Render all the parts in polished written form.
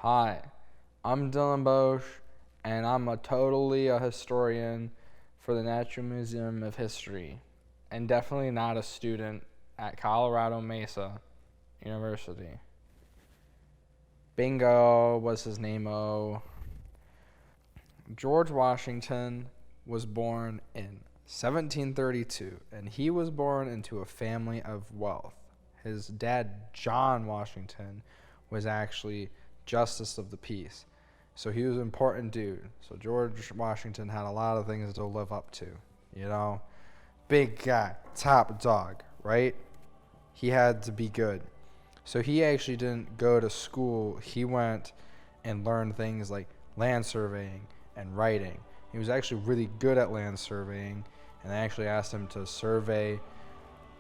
Hi, I'm Dylan Bosch, and I'm totally a historian for the Natural Museum of History, and definitely not a student at Colorado Mesa University. Bingo was his name-o. George Washington was born in 1732, and he was born into a family of wealth. His dad, John Washington, was actually Justice of the Peace. So he was an important dude. So George Washington had a lot of things to live up to, you know? Big guy, top dog, right? He had to be good. So he actually didn't go to school. He went and learned things like land surveying and writing. He was actually really good at land surveying, and they actually asked him to survey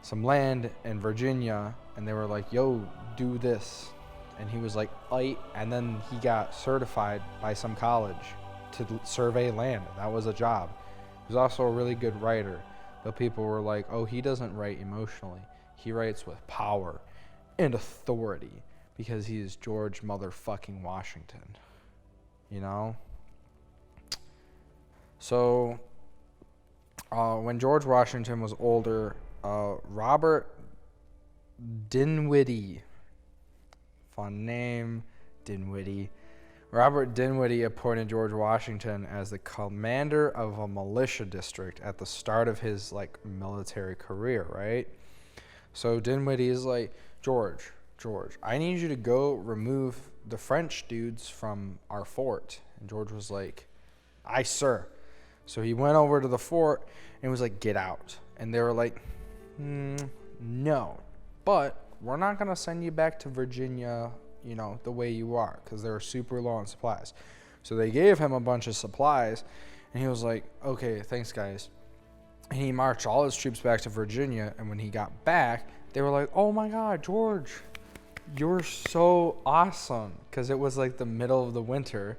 some land in Virginia, and they were like, yo, do this. And he was like, "Aight," and then he got certified by some college to survey land. That was a job. He was also a really good writer, but people were like, oh, he doesn't write emotionally. He writes with power and authority because he is George motherfucking Washington, you know? So when George Washington was older, Robert Dinwiddie, fun name, Dinwiddie. Robert Dinwiddie appointed George Washington as the commander of a militia district at the start of his military career, right? So Dinwiddie is like, George, I need you to go remove the French dudes from our fort. And George was like, aye, sir. So he went over to the fort and was like, get out. And they were like, no, but we're not going to send you back to Virginia, the way you are, because they were super low on supplies. So they gave him a bunch of supplies, and he was like, okay, thanks, guys. And he marched all his troops back to Virginia, and when he got back, they were like, oh my God, George, you're so awesome, because it was like the middle of the winter,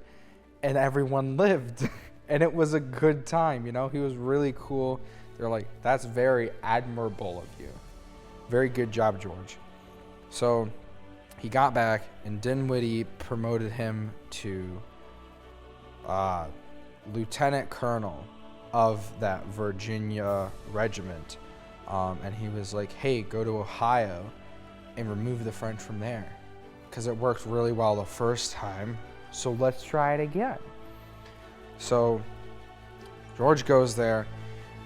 and everyone lived, and it was a good time, He was really cool. They're like, that's very admirable of you. Very good job, George. So he got back, and Dinwiddie promoted him to lieutenant colonel of that Virginia regiment. And he was like, hey, go to Ohio and remove the French from there, because it worked really well the first time. So let's try it again. So George goes there,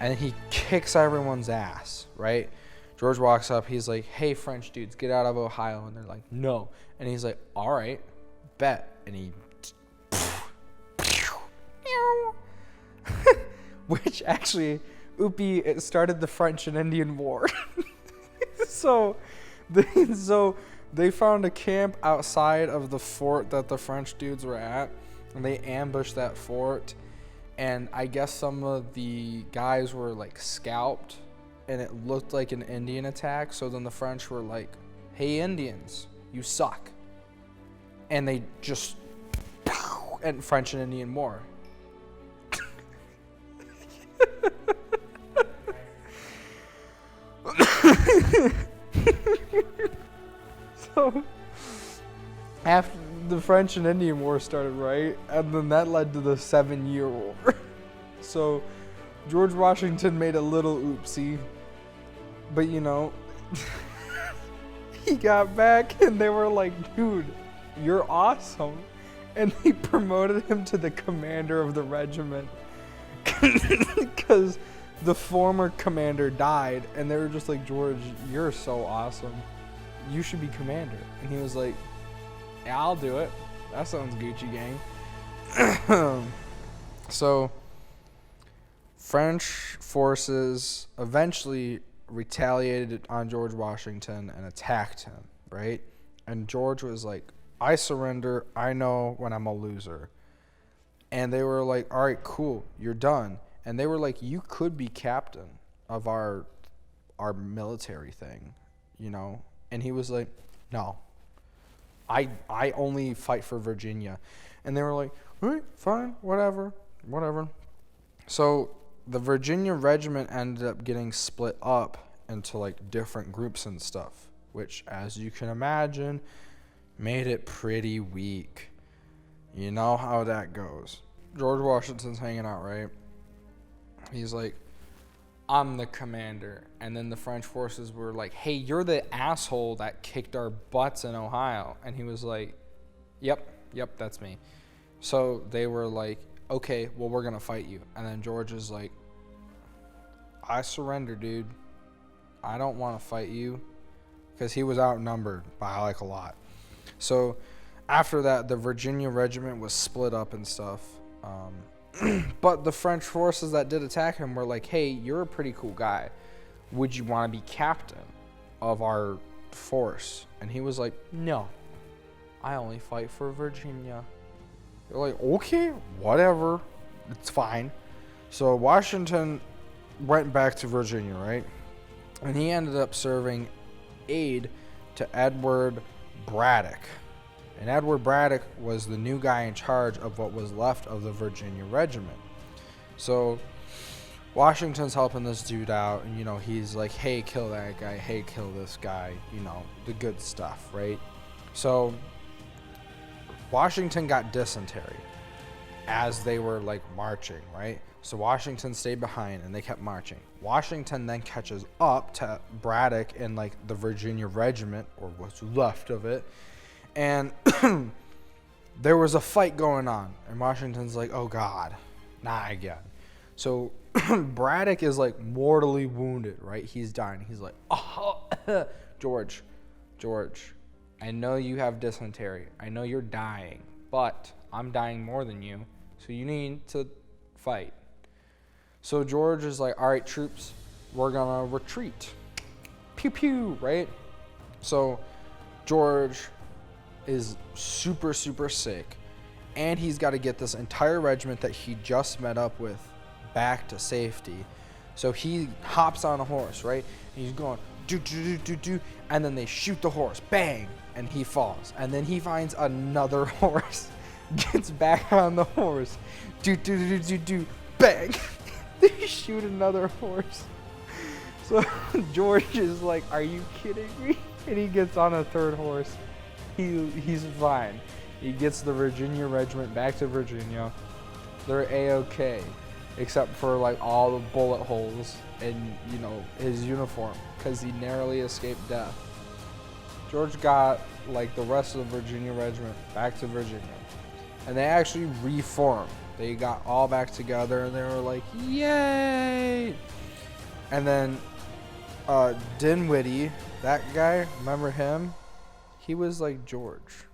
and he kicks everyone's ass, right? George walks up. He's like, hey, French dudes, get out of Ohio. And they're like, no. And he's like, all right, bet. And he... Which actually, it started the French and Indian War. So they found a camp outside of the fort that the French dudes were at. And they ambushed that fort. And I guess some of the guys were scalped, and it looked like an Indian attack. So then the French were like, hey, Indians, you suck. And they just, and French and Indian War. So after the French and Indian War started, right? And then that led to the 7-Year War. So George Washington made a little oopsie. But he got back, and they were like, dude, you're awesome. And they promoted him to the commander of the regiment. Because the former commander died, and they were just like, George, you're so awesome. You should be commander. And he was like, yeah, I'll do it. That sounds Gucci gang. So French forces eventually retaliated on George Washington and attacked him, right? And George was like, I surrender. I know when I'm a loser. And they were like, all right, cool, you're done. And they were like, you could be captain of our military thing, And he was like, no, I only fight for Virginia. And they were like, all right, fine, whatever. So the Virginia regiment ended up getting split up into different groups and stuff, which, as you can imagine, made it pretty weak. You know how that goes. George Washington's hanging out, right? He's like, I'm the commander. And then the French forces were like, hey, you're the asshole that kicked our butts in Ohio. And he was like, yep, that's me. So they were like, okay, well, we're going to fight you. And then George is like, I surrender, dude. I don't want to fight you. Because he was outnumbered by like a lot. So after that, the Virginia regiment was split up and stuff. But the French forces that did attack him were like, hey, you're a pretty cool guy. Would you want to be captain of our force? And he was like, no, I only fight for Virginia. They're like, okay, whatever. It's fine. So Washington went back to Virginia, right? And he ended up serving aid to Edward Braddock. And Edward Braddock was the new guy in charge of what was left of the Virginia regiment. So Washington's helping this dude out, and, you know, he's like, hey, kill that guy, hey, kill this guy, you know, the good stuff, right? So Washington got dysentery as they were, like, marching, right? So Washington stayed behind, and they kept marching. Washington then catches up to Braddock and, like, the Virginia regiment, or what's left of it, and there was a fight going on, and Washington's like, oh, God, not again. So Braddock is, like, mortally wounded, right? He's dying. He's like, oh, George, I know you have dysentery. I know you're dying, but I'm dying more than you, so you need to fight. So George is like, all right, troops, we're going to retreat. Pew, pew, right? So George is super, super sick, and he's got to get this entire regiment that he just met up with back to safety. So he hops on a horse, right? And he's going, do, do, do, do, do, and then they shoot the horse, bang, and he falls. And then he finds another horse, gets back on the horse, do, do, do, do, do, bang. They shoot another horse. So George is like, are you kidding me? And he gets on a third horse. He's fine. He gets the Virginia regiment back to Virginia. They're A-okay, except for like all the bullet holes in, you know, his uniform, because he narrowly escaped death. George got like the rest of the Virginia regiment back to Virginia, and they actually reformed. They got all back together, and they were like, yay! And then Dinwiddie, that guy, remember him? He was like, George,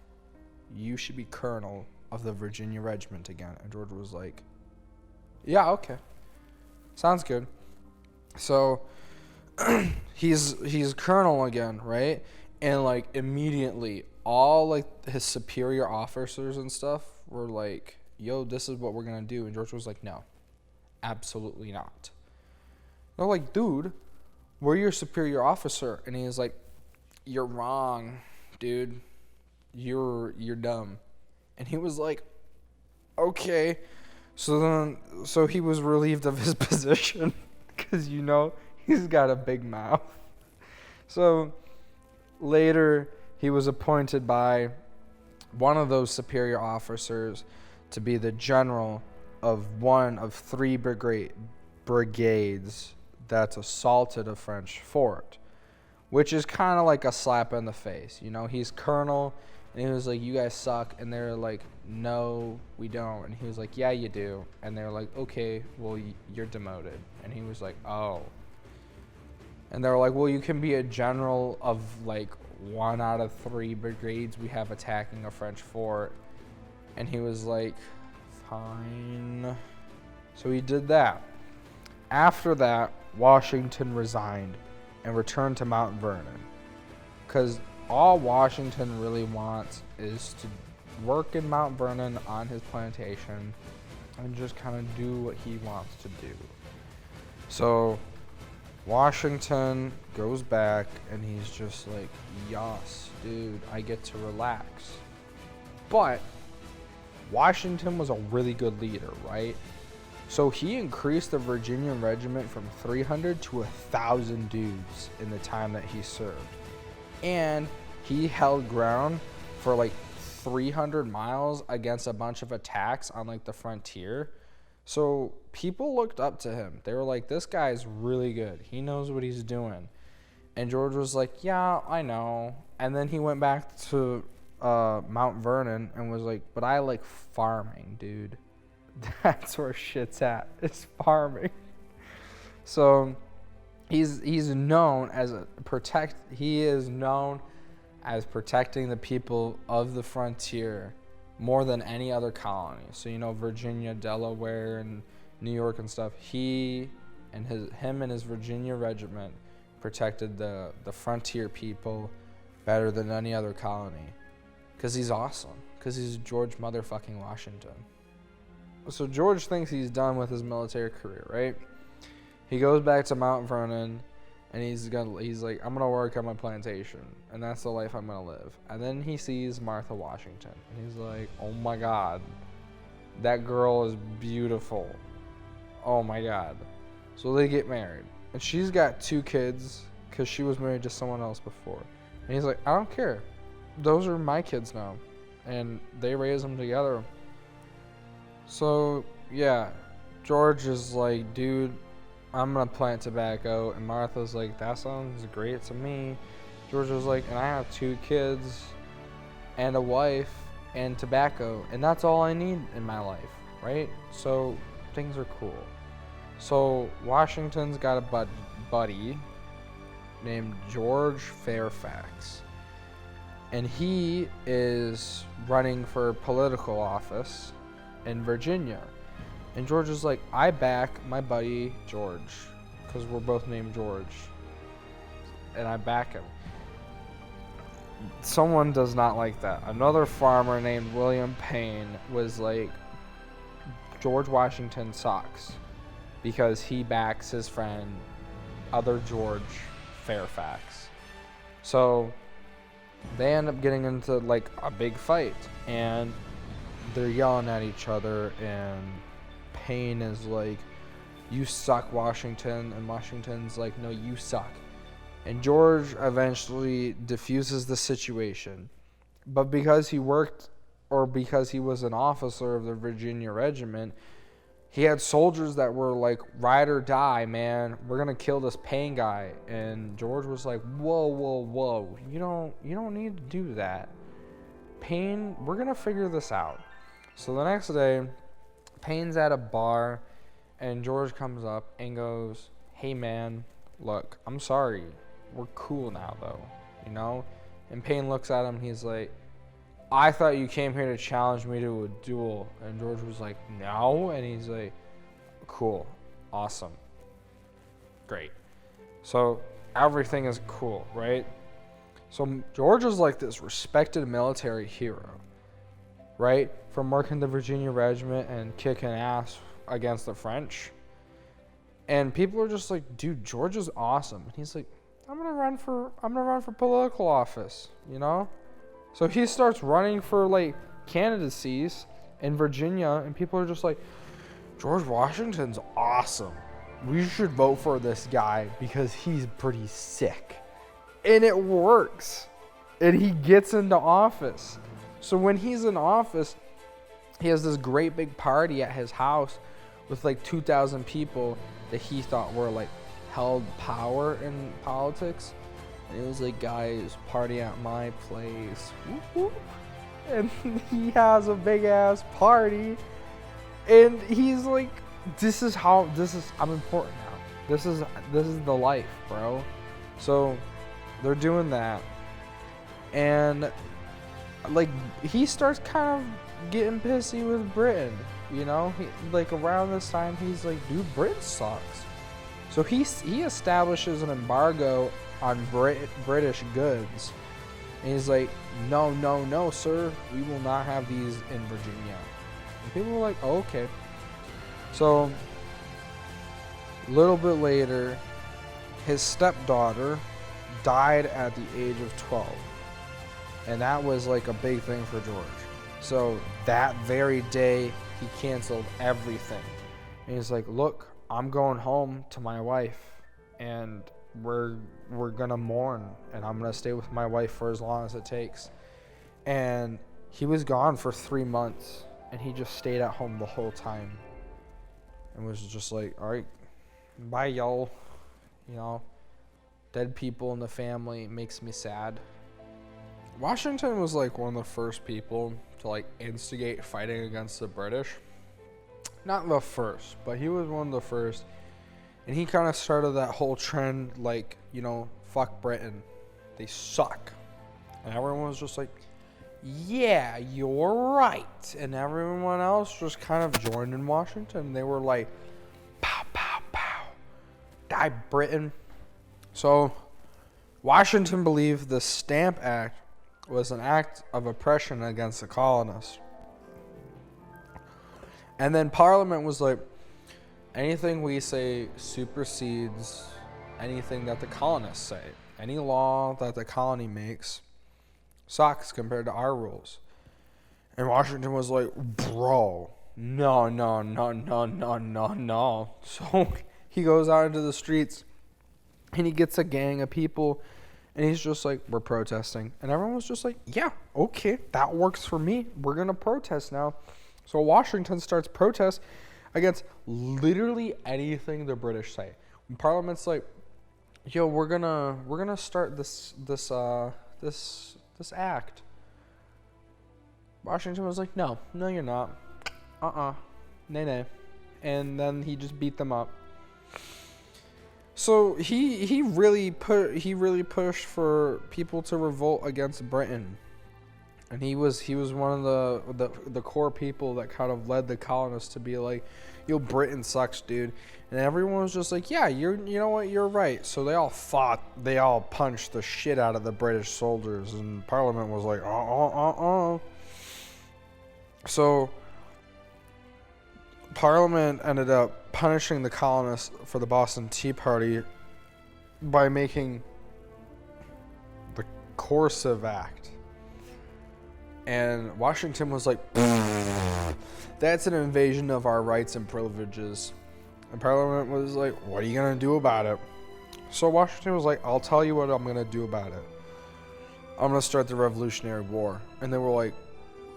you should be colonel of the Virginia regiment again. And George was like, yeah, okay, sounds good. So he's colonel again, right? And like immediately, all like his superior officers and stuff were like, yo, this is what we're gonna do. And George was like, no, absolutely not. They're like, dude, we're your superior officer. And he was like, you're wrong, dude. You're dumb. And he was like, okay. So he was relieved of his position, because, you know, he's got a big mouth. So later he was appointed by one of those superior officers to be the general of one of 3 brigades that's assaulted a French fort, which is kind of like a slap in the face. You know, he's colonel, and he was like, you guys suck. And they're like, no, we don't. And he was like, yeah, you do. And they're like, okay, well, you're demoted. And he was like, oh. And they're like, well, you can be a general of like 1 out of 3 brigades we have attacking a French fort. And he was like, fine. So he did that. After that, Washington resigned and returned to Mount Vernon, because all Washington really wants is to work in Mount Vernon on his plantation and just kind of do what he wants to do. So Washington goes back, and he's just like, yas, dude, I get to relax. But Washington was a really good leader, right? So he increased the Virginia regiment from 300 to 1,000 dudes in the time that he served. And he held ground for like 300 miles against a bunch of attacks on like the frontier. So people looked up to him. They were like, this guy's really good. He knows what he's doing. And George was like, yeah, I know. And then he went back to Mount Vernon and was like, but I like farming, dude. That's where shit's at. It's farming. So he's known as he is known as protecting the people of the frontier more than any other colony. So, you know, Virginia, Delaware, and New York and stuff. Him and his Virginia regiment protected the frontier people better than any other colony. Because he's awesome. Because he's George motherfucking Washington. So George thinks he's done with his military career, right? He goes back to Mount Vernon, and he's like, I'm gonna work on my plantation, and that's the life I'm gonna live. And then he sees Martha Washington, and he's like, oh my God, that girl is beautiful. Oh my God. So they get married, and she's got 2 kids because she was married to someone else before. And he's like, I don't care. Those are my kids now, and they raise them together. So yeah, George is like, dude, I'm gonna plant tobacco. And Martha's like, that sounds great to me. George was like, and I have 2 kids and a wife and tobacco, and that's all I need in my life, right? So things are cool. So Washington's got a buddy named George Fairfax, and he is running for political office in Virginia. And George is like, I back my buddy George, because we're both named George, and I back him. Someone does not like that. Another farmer named William Payne was like, George Washington sucks, because he backs his friend, other George Fairfax. So they end up getting into like a big fight, and they're yelling at each other, and Payne is like, you suck, Washington, and Washington's like, no, you suck. And George eventually diffuses the situation, but because he was an officer of the Virginia regiment, he had soldiers that were like, ride or die, man, we're gonna kill this Payne guy. And George was like, whoa, you don't need to do that, Payne, we're gonna figure this out. So the next day, Payne's at a bar, and George comes up and goes, hey man, look, I'm sorry, we're cool now though, you know? And Payne looks at him, he's like, I thought you came here to challenge me to a duel. And George was like, no. And he's like, cool, awesome, great. So everything is cool, right? So George is like this respected military hero, right? From working the Virginia regiment and kicking ass against the French. And people are just like, dude, George is awesome. And he's like, I'm gonna run for political office, you know? So he starts running for like candidacies in Virginia, and people are just like, George Washington's awesome. We should vote for this guy because he's pretty sick. And it works. And he gets into office. So when he's in office, he has this great big party at his house with like 2,000 people that he thought were like held power in politics. And it was like, guys, party at my place. Whoop, whoop. And he has a big ass party. And he's like, I'm important now. This is the life, bro. So they're doing that. And like, he starts kind of getting pissy with Britain, you know? Like around this time, he's like, dude, Britain sucks. So he establishes an embargo on British goods. And he's like, no, sir, we will not have these in Virginia. And people were like, oh, okay. So a little bit later, his stepdaughter died at the age of 12. And that was like a big thing for George. So that very day, he canceled everything. And he's like, look, I'm going home to my wife, and we're gonna mourn, and I'm gonna stay with my wife for as long as it takes. And he was gone for 3 months, and he just stayed at home the whole time and was just like, all right, bye, y'all. You know, dead people in the family makes me sad. Washington was like one of the first people to like instigate fighting against the British. Not the first, but he was one of the first. And he kind of started that whole trend, like, you know, fuck Britain. They suck. And everyone was just like, yeah, you're right. And everyone else just kind of joined in Washington. They were like, pow, pow, pow. Die, Britain. So, Washington believed the Stamp Act was an act of oppression against the colonists. And then Parliament was like, anything we say supersedes anything that the colonists say. Any law that the colony makes sucks compared to our rules. And Washington was like, bro, no. So he goes out into the streets and he gets a gang of people and he's just like, we're protesting. And everyone was just like, yeah, okay, that works for me. We're going to protest now. So Washington starts protest against literally anything the British say. When Parliament's like, yo, we're gonna start this act. Washington was like, no, you're not. Nay. And then he just beat them up. So he really pushed for people to revolt against Britain. And he was one of the core people that kind of led the colonists to be like, yo, Britain sucks, dude. And everyone was just like, yeah, you know what, you're right. So they all fought, they all punched the shit out of the British soldiers, and Parliament was like, So Parliament ended up punishing the colonists for the Boston Tea Party by making the Coercive Act. And Washington was like, that's an invasion of our rights and privileges. And Parliament was like, what are you going to do about it? So Washington was like, I'll tell you what I'm going to do about it. I'm going to start the Revolutionary War. And they were like,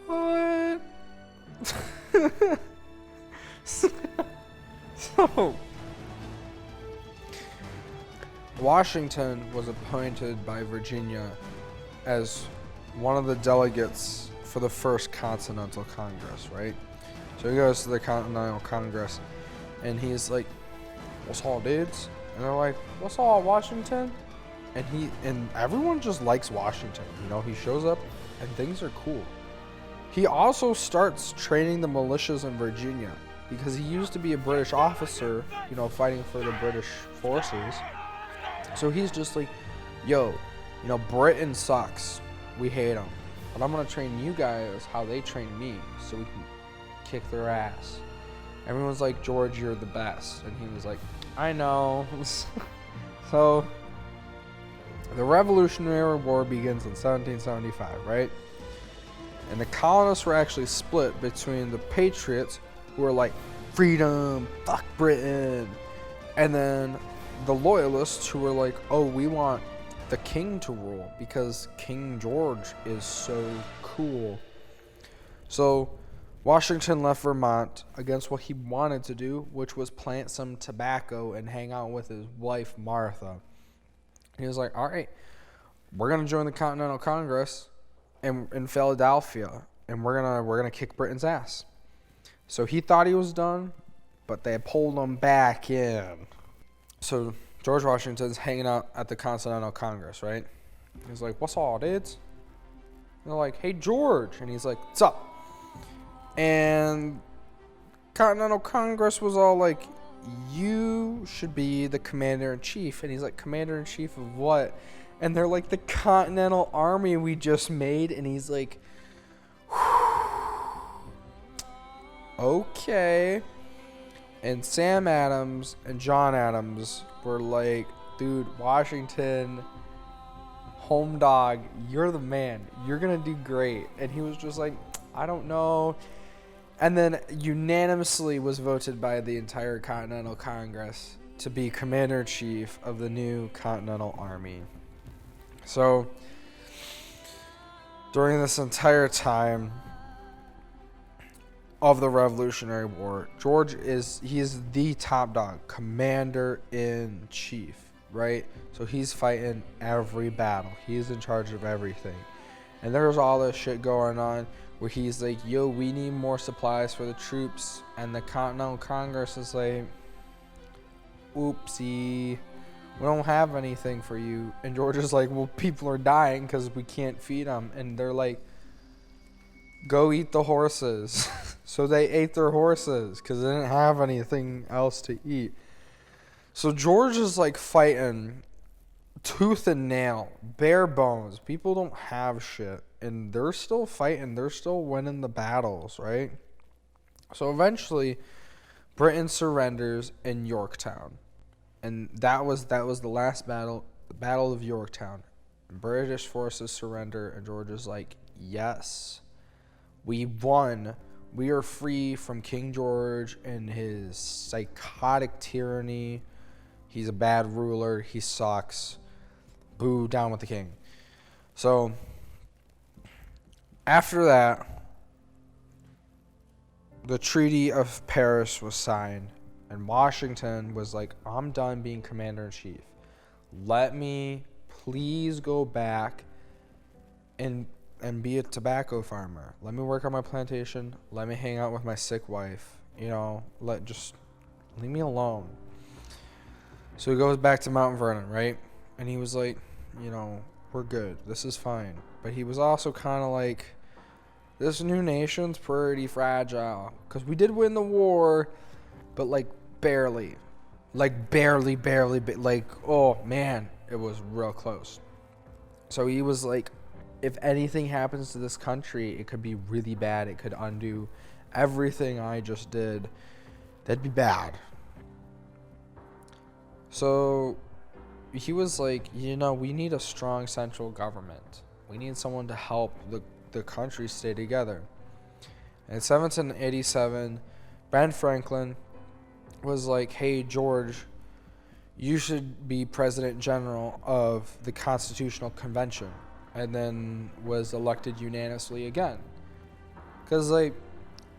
what? So Washington was appointed by Virginia as one of the delegates for the first Continental Congress, right? So he goes to the Continental Congress, and he's like, what's all, dudes? And they're like, what's all, Washington? And everyone just likes Washington. You know, he shows up, and things are cool. He also starts training the militias in Virginia, because he used to be a British officer, you know, fighting for the British forces. So he's just like, yo, you know, Britain sucks. We hate them. But I'm going to train you guys how they train me so we can kick their ass. Everyone's like, George, you're the best. And he was like, I know. So the Revolutionary War begins in 1775, right? And the colonists were actually split between the patriots, who were like, freedom, fuck Britain. And then the loyalists, who were like, oh, we want the king to rule because King George is so cool. So Washington left Vermont against what he wanted to do, which was plant some tobacco and hang out with his wife Martha. He was like, all right, we're gonna join the Continental Congress in Philadelphia, and we're gonna kick Britain's ass. So he thought he was done, but they pulled him back in. So George Washington's hanging out at the Continental Congress, right? He's like, what's all, dudes? And they're like, hey, George. And he's like, what's up? And Continental Congress was all like, you should be the commander-in-chief. And he's like, commander-in-chief of what? And they're like, the Continental Army we just made. And he's like, okay. And Sam Adams and John Adams were like, dude, Washington, home dog, you're the man. You're going to do great. And he was just like, I don't know. And then unanimously was voted by the entire Continental Congress to be commander-in-chief of the new Continental Army. So During this entire time of the Revolutionary War, he is the top dog, commander in chief, right? So he's fighting every battle. He's in charge of everything. And there's all this shit going on where he's like, yo, we need more supplies for the troops. And the Continental Congress is like, oopsie, we don't have anything for you. And George is like, well, people are dying because we can't feed them. And they're like, go eat the horses. So they ate their horses because they didn't have anything else to eat. So George is like fighting tooth and nail, bare bones. People don't have shit. And they're still fighting. They're still winning the battles, right? So eventually, Britain surrenders in Yorktown. And that was the last battle, the Battle of Yorktown. British forces surrender, and George is like, yes, we won. We are free from King George and his psychotic tyranny. He's a bad ruler. He sucks. Boo, down with the king. So, after that, the Treaty of Paris was signed. And Washington was like, I'm done being commander-in-chief. Let me please go back and be a tobacco farmer. Let me work on my plantation. Let me hang out with my sick wife. Just leave me alone. So he goes back to Mount Vernon, right? And he was like, we're good. This is fine. But he was also kind of like, this new nation's pretty fragile. Because we did win the war, but barely. Oh man, it was real close. So he was like, if anything happens to this country, it could be really bad. It could undo everything I just did. That'd be bad. So he was like, we need a strong central government. We need someone to help the country stay together. In 1787, Ben Franklin was like, hey, George, you should be President General of the Constitutional Convention. And then was elected unanimously again. Because,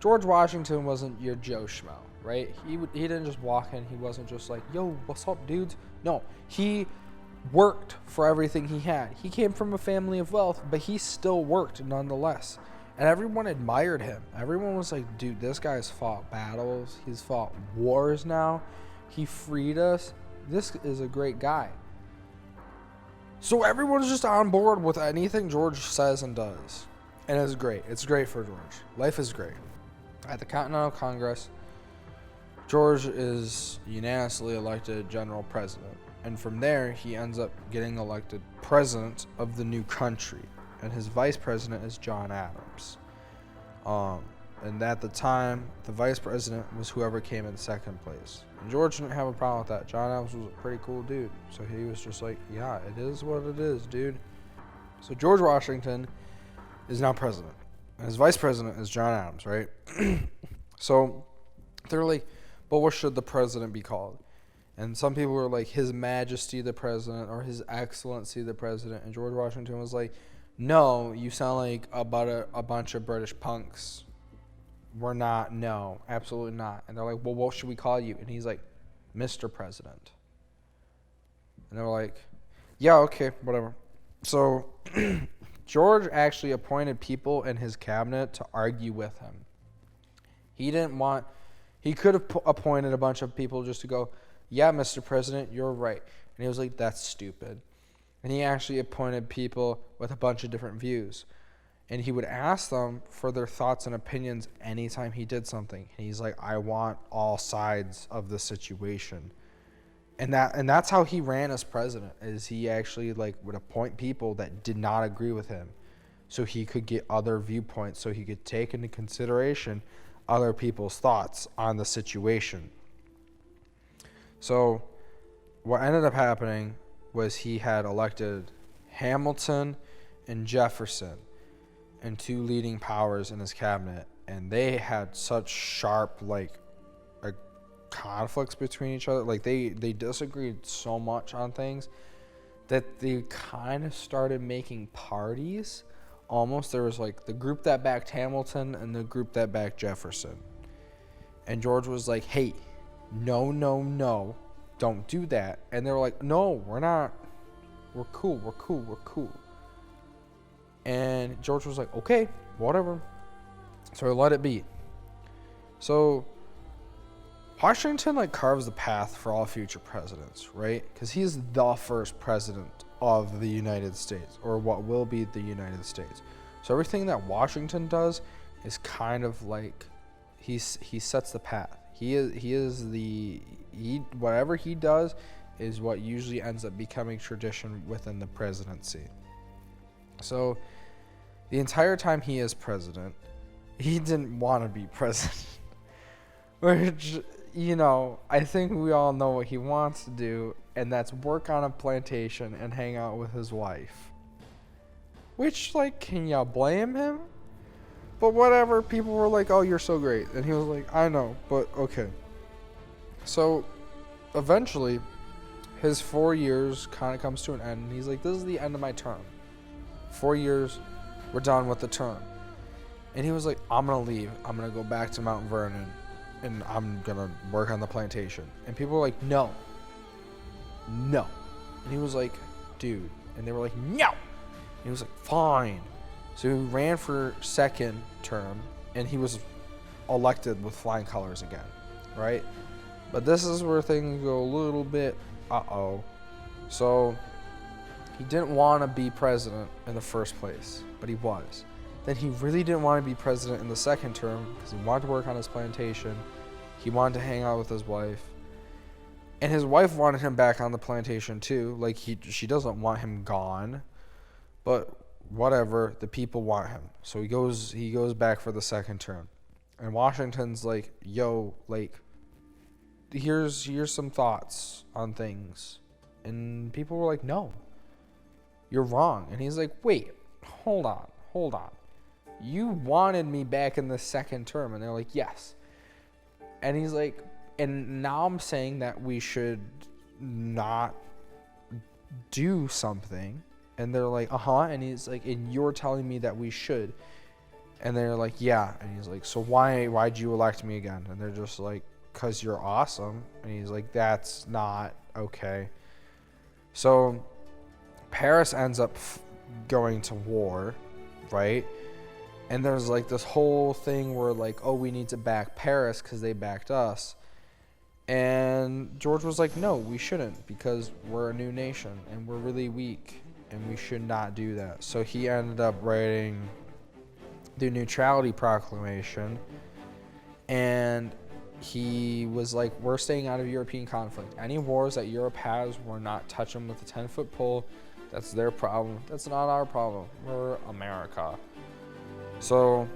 George Washington wasn't your Joe Schmo, right? He didn't just walk in. He wasn't just like, yo, what's up, dudes? No, he worked for everything he had. He came from a family of wealth, but he still worked nonetheless. And everyone admired him. Everyone was like, dude, this guy's fought battles. He's fought wars now. He freed us. This is a great guy. So everyone's just on board with anything George says and does. And it's great. It's great for George. Life is great. At the Continental Congress, George is unanimously elected general president. And from there, he ends up getting elected president of the new country. And his vice president is John Adams. And at the time, the vice president was whoever came in second place. And George didn't have a problem with that. John Adams was a pretty cool dude. So he was just like, yeah, it is what it is, dude. So George Washington is now president. And his vice president is John Adams, right? So they're like, but what should the president be called? And some people were like, His Majesty the President or His Excellency the President. And George Washington was like, no, you sound like a bunch of British punks. We're not. No, absolutely not. And they're like, well, what should we call you? And he's like, Mr. President. And they're like, yeah, okay, whatever. So George actually appointed people in his cabinet to argue with him. He could have appointed a bunch of people just to go, yeah, Mr. President, you're right. And he was like, that's stupid. And he actually appointed people with a bunch of different views. And he would ask them for their thoughts and opinions anytime he did something. And he's like, I want all sides of the situation. And that's how he ran as president, is he actually would appoint people that did not agree with him so he could get other viewpoints, so he could take into consideration other people's thoughts on the situation. So what ended up happening was he had elected Hamilton and Jefferson and two leading powers in his cabinet, and they had such sharp conflicts between each other. They disagreed so much on things that they kind of started making parties almost. There was like the group that backed Hamilton and the group that backed Jefferson. And George was like, hey, no, don't do that. And they were like, no, we're not. We're cool. And George was like, okay, whatever. So he let it be. So Washington like carves the path for all future presidents, right? Because he's the first president of the United States, or what will be the United States. So everything that Washington does is kind of like he sets the path. Whatever he does is what usually ends up becoming tradition within the presidency. So the entire time he is president, he didn't want to be president. Which, I think we all know what he wants to do, and that's work on a plantation and hang out with his wife. Which, like, can y'all blame him? But whatever, people were like, oh, you're so great. And he was like, I know, but okay. So, eventually, his 4 years kind of comes to an end, and he's like, this is the end of my term. 4 years, we're done with the term. And he was like, I'm going to leave. I'm going to go back to Mount Vernon, and I'm going to work on the plantation. And people were like, no. And he was like, dude. And they were like, no. And he was like, fine. So he ran for second term, and he was elected with flying colors again, right? But this is where things go a little bit So he didn't want to be president in the first place, but he was. Then he really didn't want to be president in the second term because he wanted to work on his plantation. He wanted to hang out with his wife. And his wife wanted him back on the plantation too. Like, she doesn't want him gone. But whatever, the people want him. So he goes back for the second term. And Washington's like, yo, like, here's some thoughts on things. And people were like, no, you're wrong. And he's like, wait, hold on. You wanted me back in the second term. And they're like, yes. And he's like, and now I'm saying that we should not do something. And they're like, and he's like, and you're telling me that we should. And they're like, yeah. And he's like, so why'd you elect me again? And they're just like, because you're awesome. And he's like, that's not okay. So Paris ends up going to war, right? And there's like this whole thing where like, oh, we need to back Paris because they backed us. And George was like, no, we shouldn't, because we're a new nation and we're really weak and we should not do that. So he ended up writing the Neutrality Proclamation, and he was like, we're staying out of European conflict. Any wars that Europe has, we're not touching with a 10-foot pole. That's their problem. That's not our problem. We're America. So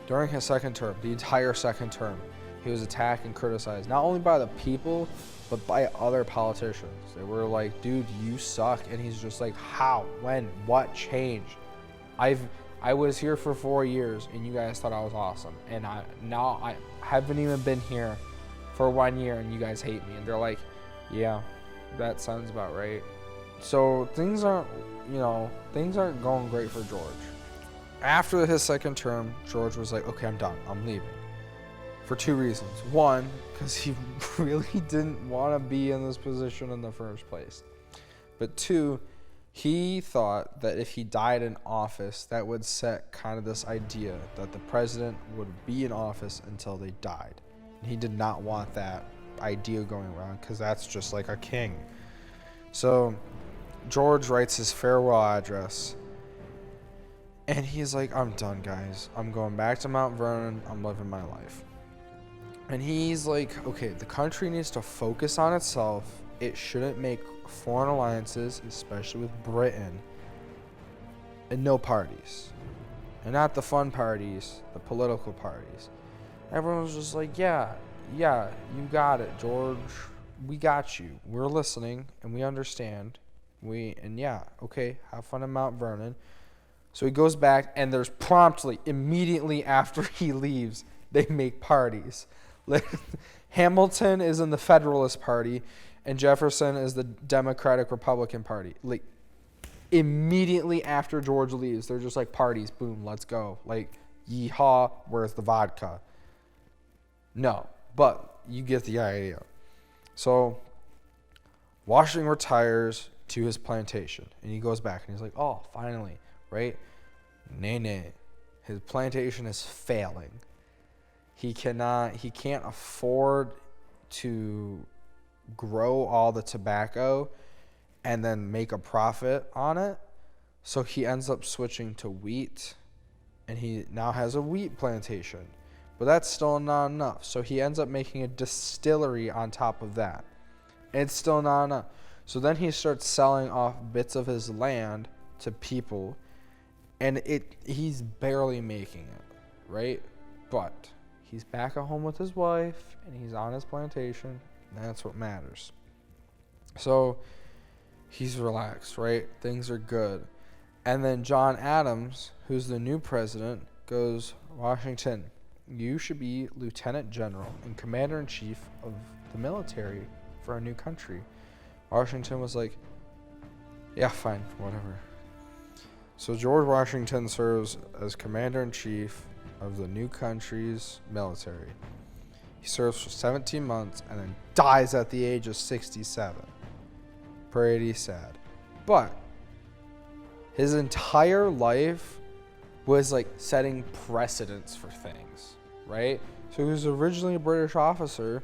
during his second term, the entire second term, he was attacked and criticized, not only by the people, but by other politicians. They were like, dude, you suck. And he's just like, how, when, what changed? I was here for 4 years and you guys thought I was awesome. And I haven't even been here for 1 year and you guys hate me. And they're like, yeah, that sounds about right. So things aren't going great for George. After his second term, George was like, okay, I'm done. I'm leaving. For two reasons. One, because he really didn't want to be in this position in the first place. But two, he thought that if he died in office, that would set kind of this idea that the president would be in office until they died. And he did not want that idea going around, because that's just like a king. So George writes his farewell address. And he's like, I'm done, guys. I'm going back to Mount Vernon. I'm living my life. And he's like, okay, the country needs to focus on itself. It shouldn't make foreign alliances, especially with Britain. And no parties. And not the fun parties, the political parties. Everyone was just like, yeah, you got it, George. We got you. We're listening, and we understand. Okay, have fun in Mount Vernon. So he goes back, and there's immediately after he leaves, they make parties. Hamilton is in the Federalist Party, and Jefferson is the Democratic Republican Party. Like, Immediately after George leaves, they're just like, parties, boom, let's go. Like, yeehaw, where's the vodka? No, but you get the idea. So Washington retires to his plantation, and he goes back, and he's like, oh, finally, right? Nay. His plantation is failing. He can't afford to grow all the tobacco and then make a profit on it. So he ends up switching to wheat, and he now has a wheat plantation. But that's still not enough. So he ends up making a distillery on top of that. And it's still not enough. So then he starts selling off bits of his land to people, and he's barely making it, right? But he's back at home with his wife, and he's on his plantation, and that's what matters. So he's relaxed, right? Things are good. And then John Adams, who's the new president, goes, Washington, you should be lieutenant general and commander-in-chief of the military for our new country. Washington was like, yeah, fine, whatever. So George Washington serves as commander-in-chief of the new country's military. He serves for 17 months and then dies at the age of 67. Pretty sad. But his entire life was like setting precedents for things, right? So he was originally a British officer,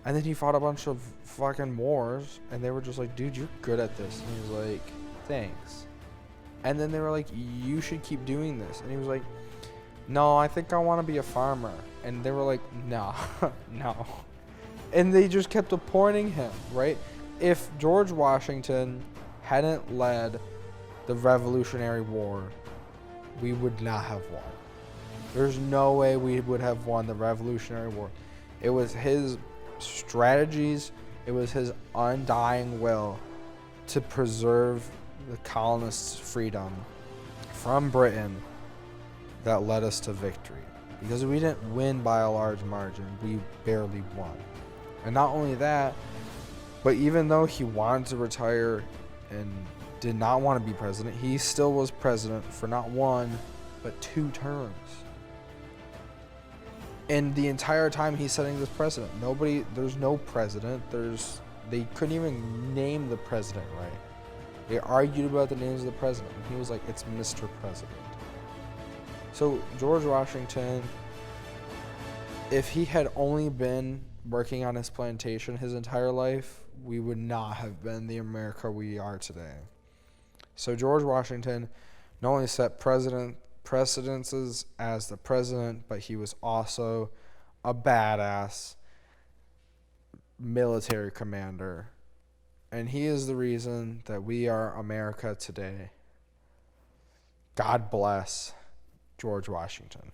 and then he fought a bunch of fucking wars, and they were just like, dude, you're good at this. And he was like, thanks. And then they were like, you should keep doing this. And he was like, no, I think I want to be a farmer. And they were like, no, no. And they just kept appointing him, right? If George Washington hadn't led the Revolutionary War, we would not have won. There's no way we would have won the Revolutionary War. It was his strategies, it was his undying will to preserve the colonists' freedom from Britain that led us to victory. Because we didn't win by a large margin, we barely won. And not only that, but even though he wanted to retire and did not want to be president, he still was president for not one, but 2 terms. And the entire time he's setting this precedent, there's no president, they couldn't even name the president right. They argued about the names of the president, and he was like, it's Mr. President. So George Washington, if he had only been working on his plantation his entire life, we would not have been the America we are today. So George Washington not only set precedences as the president, but he was also a badass military commander. And he is the reason that we are America today. God bless George Washington.